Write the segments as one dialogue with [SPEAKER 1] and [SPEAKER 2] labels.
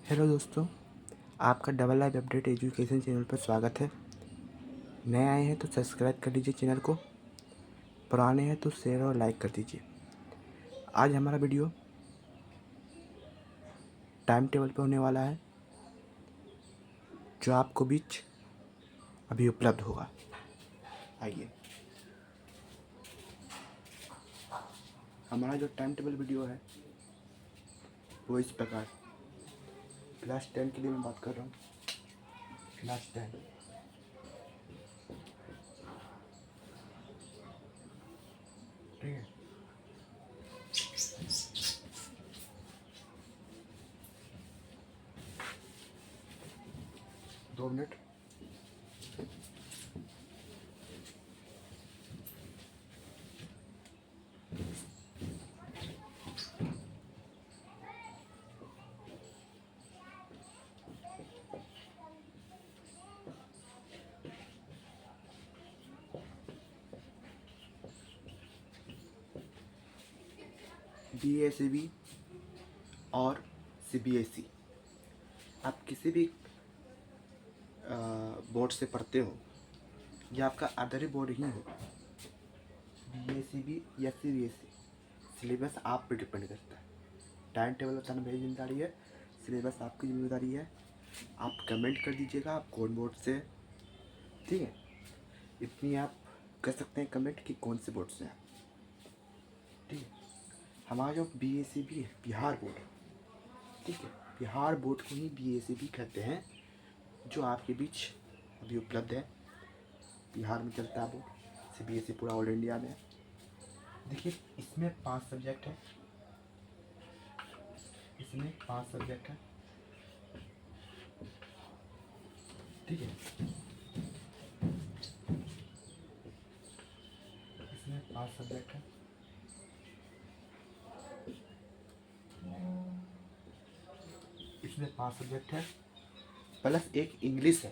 [SPEAKER 1] Hello दोस्तों, आपका double life update education channel पर स्वागत है। नए आए हैं तो सब्सक्राइब कर लीजिए चैनल को, पुराने हैं तो शेयर और लाइक कर दीजिए। आज हमारा वीडियो टाइम टेबल पर होने वाला है, जो आपको बीच अभी उपलब्ध होगा। आइए, हमारा जो टाइम टेबल वीडियो है वो इस प्रकार। क्लास 10 के लिए मैं बात कर रहा हूँ। क्लास 10 ठीक है। 2 मिनट। BACB और CBSE, आप किसी भी बोर्ड से पढ़ते हो या आपका अदर ही बोर्ड ही हो, BACB या CBSE, सिलेबस आप पे डिपेंड करता है। टाइम टेबल बताना मेरी जिम्मेदारी है, सिलेबस आपकी जिम्मेदारी है। आप कमेंट कर दीजिएगा आप कौन बोर्ड से, ठीक है। इतनी आप कर सकते हैं कमेंट कि कौन से बोर्ड से हैं, ठीक है। हमारा जो BACB है, बिहार बोर्ड, ठीक है, बिहार बोर्ड को ही BACB कहते हैं, जो आपके बीच अभी उपलब्ध है। बिहार में चलता है बोर्ड, CBSE पूरा ऑल इंडिया में है। देखिए, इसमें 5 सब्जेक्ट है, इसमें 5 सब्जेक्ट है, ठीक है। इसमें 5 सब्जेक्ट है, इसमें 5 सब्जेक्ट है, प्लस एक इंग्लिश है,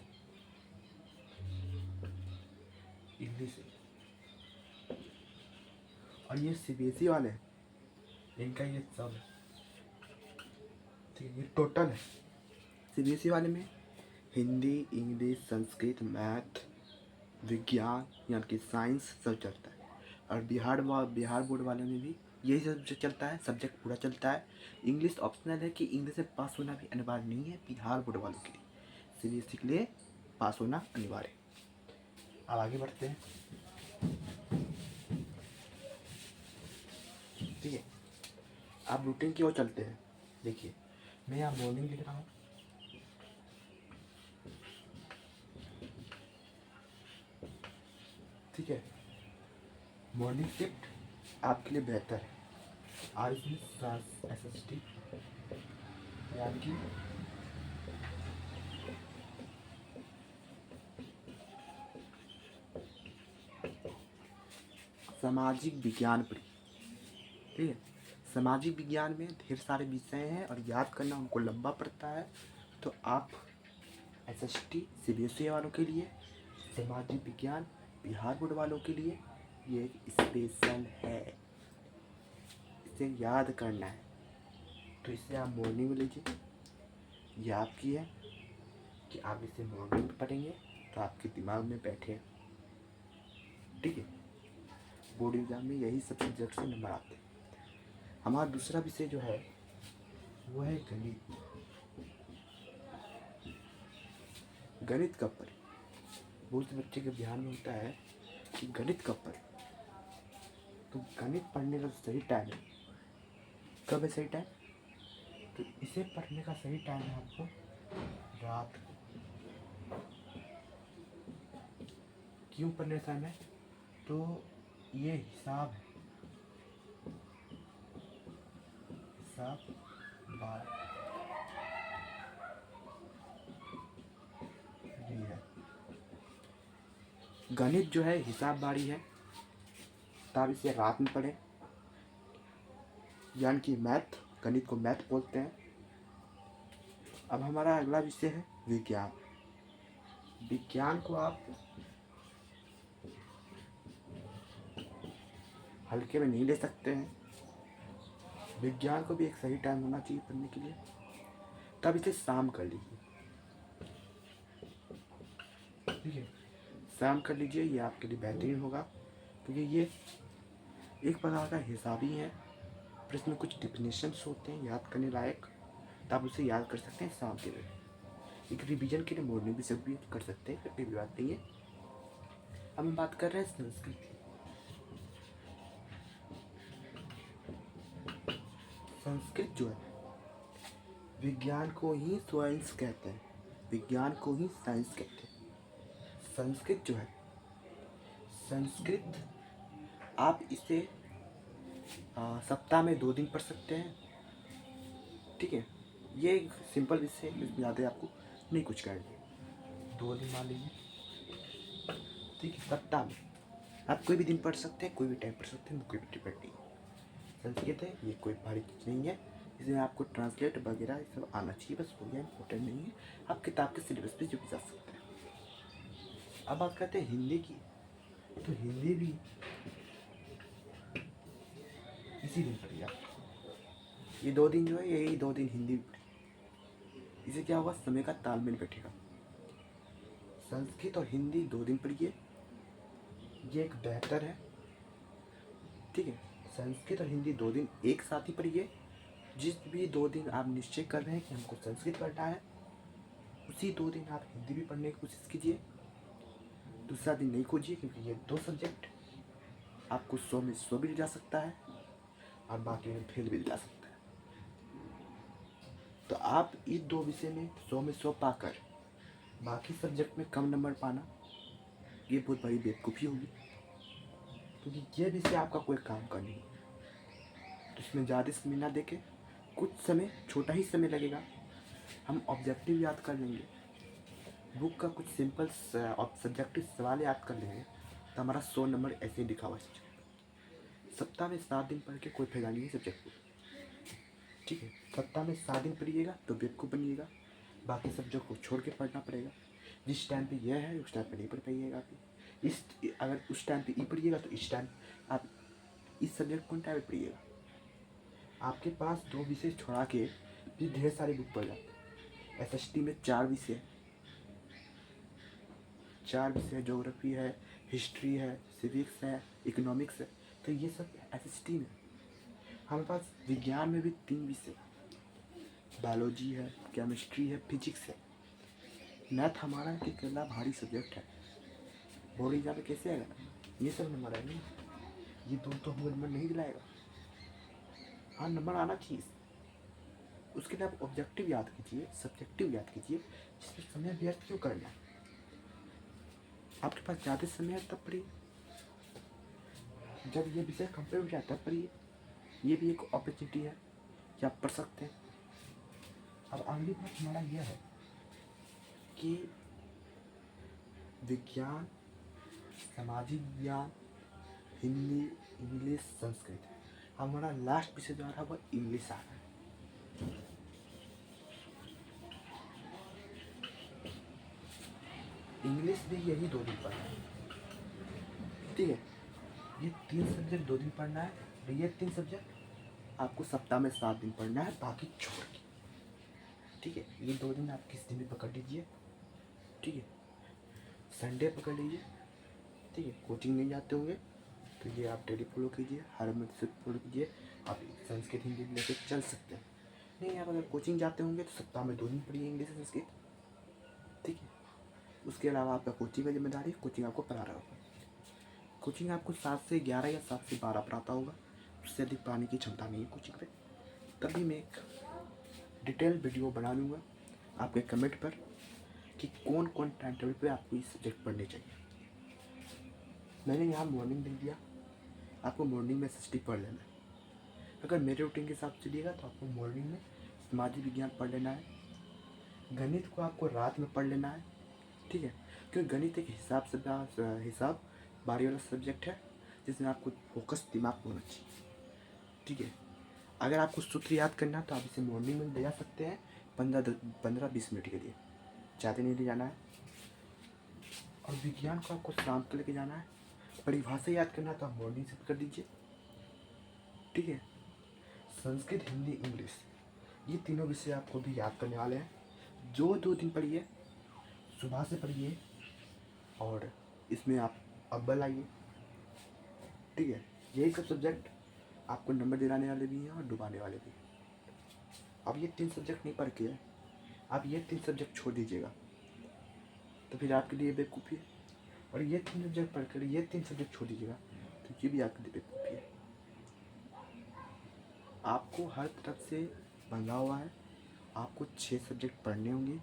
[SPEAKER 1] इंग्लिश है। और ये CBSE वाले हैं, इनका ये सब है, ठीक है। ये टोटल है। CBSE वाले में हिंदी, इंग्लिश, संस्कृत, मैथ, विज्ञान यानी कि साइंस सब चलता है। और बिहार बोर्ड वाले में भी यही सब चलता है, सब्जेक्ट पूरा चलता है। इंग्लिश ऑप्शनल है कि इंग्लिश से पास होना भी अनिवार्य नहीं है बिहार बोर्ड वालों के लिए, CBSE के लिए पास होना अनिवार्य है। अब आगे बढ़ते हैं, ठीक है। आप रूटीन की ओर चलते हैं। देखिए, मैं यहाँ मॉर्निंग लिख रहा हूँ, ठीक है। मॉर्निंग शिफ्ट आपके लिए बेहतर है। आज भी SST यानी कि सामाजिक विज्ञान पढ़ी, ठीक है। सामाजिक विज्ञान में ढेर सारे विषय हैं और याद करना उनको लंबा पड़ता है, तो आप SST CBSE वालों के लिए, सामाजिक विज्ञान बिहार बोर्ड वालों के लिए ये एक स्पेशल है, इसे याद करना है। तो इसे आप मॉर्निंग में लीजिए, ये आपकी है कि आप इसे मॉर्निंग में पढ़ेंगे तो आपके दिमाग में बैठे, ठीक है। बोर्ड एग्जाम में यही सब सब्जेक्ट से नंबर आते हैं। हमारा दूसरा विषय जो है वो है गणित। गणित कब पढ़े, बहुत से बच्चे के ध्यान में होता है कि गणित कब पढ़े। तो गणित पढ़ने का सही टाइम है, कब है सही टाइम, तो इसे पढ़ने का सही टाइम है आपको रात को। क्यों पढ़ने का टाइम है, तो ये हिसाब है, हिसाब 12 ये है। गणित जो है हिसाब बारी है, तब इसे रात में पढ़ें, यानी कि मैथ, गणित को मैथ बोलते हैं। अब हमारा अगला विषय है विज्ञान। विज्ञान को आप हल्के में नहीं ले सकते हैं, विज्ञान को भी एक सही टाइम होना चाहिए पढ़ने के लिए। तब इसे शाम कर लीजिए, ठीक है, शाम कर लीजिए, ये आपके लिए बेहतरीन होगा, क्योंकि ये एक प्रकार का हिसाब ही है, पर इसमें कुछ डिफिनेशंस होते हैं याद करने लायक, तो आप उसे याद कर सकते हैं शाम के लिए। एक रिवीजन के लिए मॉर्निंग भी सब भी कर सकते हैं, कोई भी बात नहीं है। अब हम बात कर रहे हैं संस्कृत की। संस्कृत जो है विज्ञान को ही साइंस कहते हैं, विज्ञान को ही साइंस कहते हैं। संस्कृत जो है, संस्कृत आप इसे सप्ताह में 2 दिन पढ़ सकते हैं, ठीक है। ये एक सिंपल विषय है, इसमें ज़्यादा आपको नहीं कुछ करना, 2 दिन मान लीजिए, ठीक है। सप्ताह में आप कोई भी दिन पढ़ सकते हैं, कोई भी टाइम पढ़ सकते हैं, कोई भी डिपेंड नहीं है। संस्कृत है, ये कोई भारी चीज़ नहीं है, इसमें आपको ट्रांसलेट वगैरह ये सब आना चाहिए, बस हो गया, इम्पोर्टेंट नहीं है। आप किताब के सिलेबस पे जो भी जा सकते हैं। अब बात करते हैं हिंदी की, तो हिंदी भी इसी दिन पढ़िए आप, ये 2 दिन जो है, यही 2 दिन हिंदी भी पढ़िए, इससे क्या होगा, समय का तालमेल बैठेगा। संस्कृत और हिंदी 2 दिन पढ़िए, ये एक बेहतर है, ठीक है। संस्कृत और हिंदी 2 दिन एक साथ ही पढ़िए। जिस भी 2 दिन आप निश्चय कर रहे हैं कि हमको संस्कृत पढ़ना है, उसी 2 दिन आप हिंदी भी पढ़ने की कोशिश कीजिए। दूसरा दिन नहीं खोजिए, क्योंकि ये 2 सब्जेक्ट आपको 100 में 100 भी जा सकता है और बाकी में फेल भी जा सकता है। तो आप इस 2 विषय में 100 में 100 पाकर बाकी सब्जेक्ट में कम नंबर पाना, ये बहुत बड़ी बेवकूफ़ी होगी, क्योंकि ये विषय आपका कोई काम का नहीं है। तो इसमें ज़्यादा समय ना देके, कुछ समय, छोटा ही समय लगेगा, हम ऑब्जेक्टिव याद कर लेंगे, बुक का कुछ सिंपल सब्जेक्टिव सवाल याद कर लेंगे, तो हमारा 100 नंबर ऐसे ही लिखा हुआ है। सप्ताह में 7 दिन पढ़ के कोई फायदा नहीं है सब्जेक्ट को, ठीक है। सप्ताह में 7 दिन पढ़िएगा तो बेवकूफ़ बनिएगा, बाकी सब्जेक्ट को छोड़ के पढ़ना पड़ेगा। जिस टाइम पे यह है उस टाइम पे नहीं पढ़ पाइएगा आप, अगर उस टाइम पे ई पढ़िएगा तो इस टाइम आप इस सब्जेक्ट कौन टाइम पे पढ़िएगा। आपके पास 2 विषय छोड़ा के भी ढेर सारे बुक पढ़ जाते हैं। SST में 4 विषय, 4 विषय, ज्योग्राफी है, हिस्ट्री है, सिविक्स है, इकोनॉमिक्स है, तो ये सब SST में। हमारे पास विज्ञान में भी 3 विषय, बायोलॉजी है, केमिस्ट्री है, फिजिक्स है। मैथ हमारा एक अकेला भारी सब्जेक्ट है, बोर्ड एग्जाम में कैसे आएगा, ये सब नंबर आएंगे, ये 2 तो हमको नंबर नहीं दिलाएगा। हाँ, नंबर आना चाहिए, उसके लिए आप ऑब्जेक्टिव याद कीजिए, सब्जेक्टिव याद कीजिए, जिसमें समय व्यर्थ क्यों करना। आपके पास ज़्यादा समय है तब पढ़िए, जब ये विषय कंप्लीट हो जाए तब पढ़िए, ये भी एक अपॉर्चुनिटी है कि आप पढ़ सकते हैं। अब अगली बात हमारा यह है कि विज्ञान, सामाजिक विज्ञान, हिंदी, इंग्लिश, संस्कृत, हमारा लास्ट विषय जो आ रहा है वो इंग्लिश आ रहा है। इंग्लिश भी यही 2 दिन पढ़ना है, ठीक है। ये 3 सब्जेक्ट 2 दिन पढ़ना है, और ये 3 सब्जेक्ट आपको सप्ताह में 7 दिन पढ़ना है, बाकी छोड़ के, ठीक है। ये 2 दिन आप किस दिन भी पकड़ लीजिए, ठीक है, संडे पकड़ लीजिए, ठीक है। कोचिंग नहीं जाते होंगे तो ये आप डेली फॉलो कीजिए, हर मंथ से फॉलो कीजिए, आप संस्कृत हिंदी लेके चल सकते हैं। नहीं, आप अगर कोचिंग जाते होंगे तो सप्ताह में 2 दिन पढ़िए इंग्लिश संस्कृत, ठीक है। उसके अलावा आपका कोचिंग का जिम्मेदारी, कोचिंग आपको पढ़ा रहा होगा, कोचिंग आपको 7 से 11 या 7 से 12 पढ़ाता होगा, उससे अधिक पढ़ाने की क्षमता नहीं है कोचिंग पे। तभी मैं एक डिटेल वीडियो बना लूँगा आपके कमेंट पर कि कौन कौन टाइम टेबल पर आपको ये सब्जेक्ट पढ़ने चाहिए। मैंने यहाँ मॉर्निंग लिख दिया, आपको मॉर्निंग में SST पढ़ लेना है। अगर मेरे रूटीन के हिसाब से चलिएगा तो आपको मॉर्निंग में सामाजिक विज्ञान पढ़ लेना है, गणित को आपको रात में पढ़ लेना है, ठीक है। क्योंकि गणित एक हिसाब बारी वाला सब्जेक्ट है, जिसमें आपको फोकस दिमाग होना चाहिए, ठीक है। अगर आपको सूत्र याद करना है तो आप इसे मॉर्निंग में ले जा सकते हैं 15-20 मिनट के लिए, ज़्यादा नहीं ले जाना है। और विज्ञान को आपको शाम को लेके जाना है। परिभाषा याद करना है तो आप मॉर्निंग से कर दीजिए, ठीक है। संस्कृत, हिंदी, इंग्लिश ये तीनों विषय आपको भी याद करने वाले हैं। जो 2 दिन पढ़िए, सुबह से पढ़िए और इसमें आप अव्वल आइए, ठीक है। यही सब सब्जेक्ट आपको नंबर दिलाने वाले भी हैं और डुबाने वाले भी हैं। अब ये 3 सब्जेक्ट नहीं पढ़ के आप ये 3 सब्जेक्ट छोड़ दीजिएगा तो फिर आपके लिए बेवकूफ़ी है, और ये 3 सब्जेक्ट पढ़ कर ये 3 सब्जेक्ट छोड़ दीजिएगा तो ये भी आपके लिए बेवकूफ़ी है। आपको हर तरफ से बंधा हुआ है। आपको 6 सब्जेक्ट पढ़ने होंगे।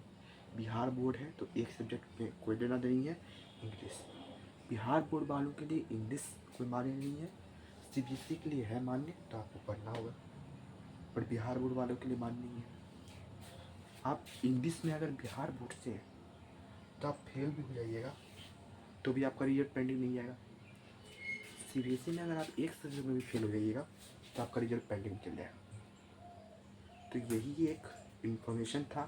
[SPEAKER 1] बिहार बोर्ड है तो एक सब्जेक्ट में कोई लेना नहीं है, इंग्लिश। बिहार बोर्ड वालों के लिए इंग्लिश कोई मान्य नहीं है, सीबीएसई के लिए है मान्य, तो आपको पढ़ना होगा, पर बिहार बोर्ड वालों के लिए मान्य नहीं है। आप इंग्लिश में अगर बिहार बोर्ड से हैं तो आप फेल भी हो जाइएगा तो भी आपका रिजल्ट पेंडिंग नहीं आएगा। सीबीएसई में अगर आप एक सब्जेक्ट में भी फेल हो जाइएगा तो आपका रिजल्ट पेंडिंग चल जाएगा। तो यही एक इन्फॉर्मेशन था।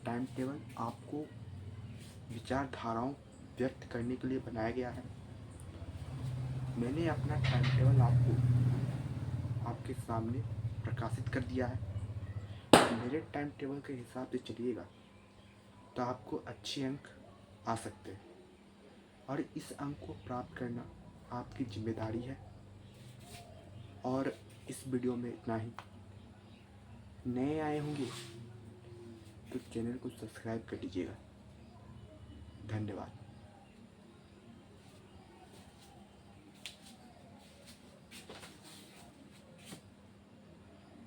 [SPEAKER 1] टाइम टेबल आपको विचारधाराओं व्यक्त करने के लिए बनाया गया है। मैंने अपना टाइम टेबल आपके सामने प्रकाशित कर दिया है। मेरे टाइम टेबल के हिसाब से चलिएगा तो आपको अच्छे अंक आ सकते हैं, और इस अंक को प्राप्त करना आपकी जिम्मेदारी है। और इस वीडियो में इतना ही। नए आए होंगे तो चैनल को सब्सक्राइब कर लीजिएगा। धन्यवाद।